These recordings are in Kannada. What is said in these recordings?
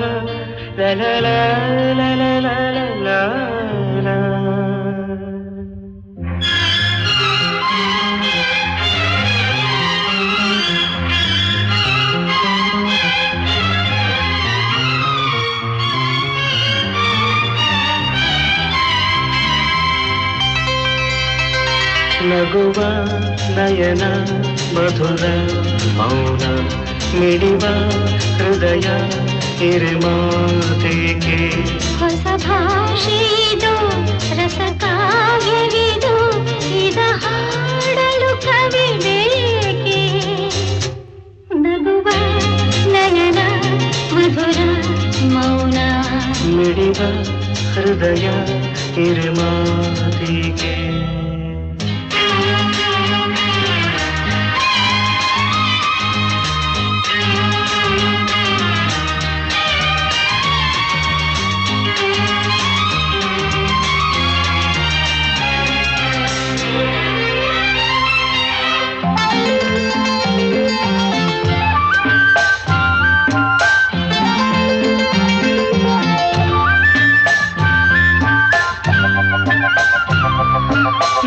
la la la la la la la la. ನಗುವ ನಯನ ಮಧುರ ಮೌನ ಮಿಡಿವ ಹೃದಯ ಹಿರಿಮಾತೆಗೆ ಹೊಸ ಭಾಷೆದು ರಸ ಕಾವ್ಯವಿದು ಇದ ಹಾಡಲು ಕವಿ ಬೇಕೆ ನಗುವ ನಯನ ಮಧುರ ಮೌನ ಮಿಡಿವ ಹೃದಯ ಹಿರಿಮಾತೆಗೆ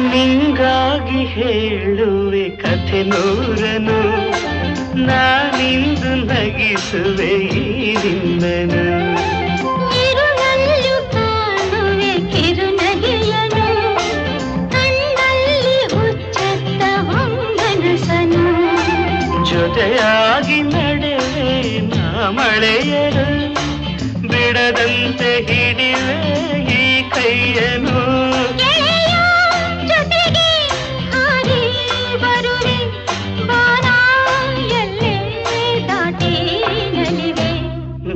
ನಿಂಗಾಗಿ ಹೇಳುವೆ ಕಥೆ ನೂರನು ನಾನಿಂದು ನಗಿಸುವೆ ಈ ನಿನ್ನನು ಇರುಳಲ್ಲೂ ಕಾಣುವೆ ಕಿರುನಗೆಯನು ಕಣ್ಣಲ್ಲಿ ಹುಚ್ಚತ್ತ ಹೊಂಗನಸನು ಜೊತೆಯಾಗಿ ನಡೆವೆ ನಾ ಮಳೆಯರು ಬಿಡದಂತೆ ಹಿಡಿವೆ ಈ ಕೈಯನು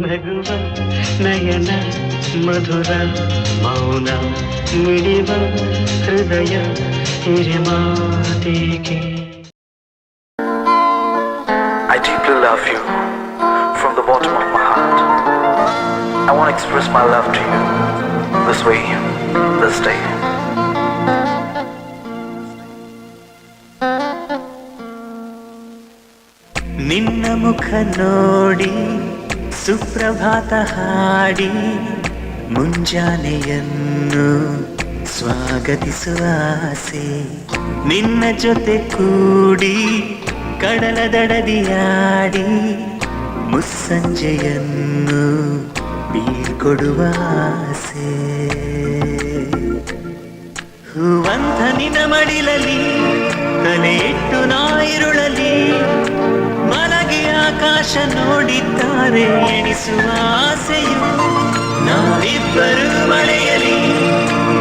ನಗುವ ನಯನ ಮಧುರ ಮೌನ ಮಿಡಿವ ಹೃದಯ ಹಿರಿಮಾತೆಗೆ. I deeply love you from the bottom of my heart. I want to express my love to you this way, this day. ನಿನ್ನ ಮುಖ ನೋಡಿ ಸುಪ್ರಭಾತ ಹಾಡಿ ಮುಂಜಾನೆಯನ್ನು ಸ್ವಾಗತಿಸುವ ಆಸೆ ನಿನ್ನ ಜೊತೆ ಕೂಡಿ ಕಡಲ ದಡದಿಯಾಡಿ ಮುಸ್ಸಂಜೆಯನ್ನು ಬೀಳ್ಕೊಡುವ ಆಸೆ ಹೂವಂತ ನಿನ್ನ ಮಡಿಲಲ್ಲಿ ತಲೆ ಇಟ್ಟು ನಾಯಿರುಳಲಿ ಮಲಗಿ ಆಕಾಶ ನೋಡಿದ್ದಾರೆ ಎಣಿಸುವ ಆಸೆಯು ನಾವಿಬ್ಬರು ಮಳೆಯಲಿ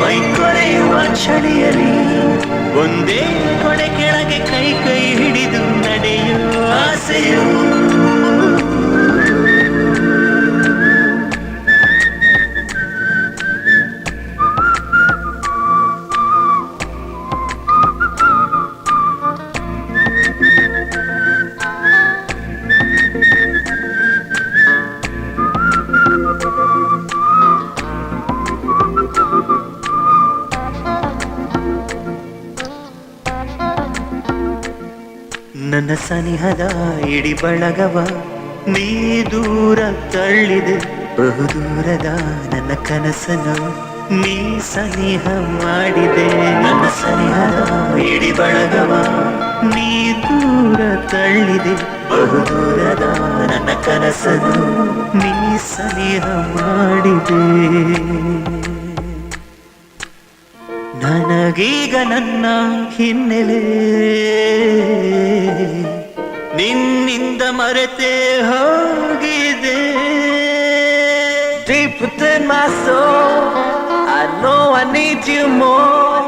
ಮೈ ಕೊರೆಯುವ ಚಳಿಯಲಿ ಒಂದೇ ಕೊಡೆ ಕೆಳಗೆ ಕೈ ಕೈ ಹಿಡಿದು ನಡೆಯುವ ಆಸೆಯು ನನ್ನ ಸನಿಹದ ಇಡಿ ಬಳಗವ ನೀ ದೂರ ತಳ್ಳಿದೆ ಬಹುದೂರದ ನನ್ನ ಕನಸನ್ನು ನೀ ಸನಿಹ ಮಾಡಿದೆ ನನ್ನ ಸನಿಹದ ಇಡಿ ಬಳಗವ ನೀ ದೂರ ತಳ್ಳಿದೆ ಬಹುದೂರದ ನನ್ನ ಕನಸನ್ನು ನೀ ಸನಿಹ ಮಾಡಿದೆ ನನಗೀಗ ನನ್ನ ಹಿನ್ನೆಲೆ ನಿನ್ನಿಂದ ಮರೆತೇ ಹೋಗಿದೆ Deep within my soul I know I need you more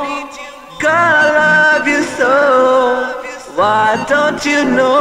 God I love you so Why don't you know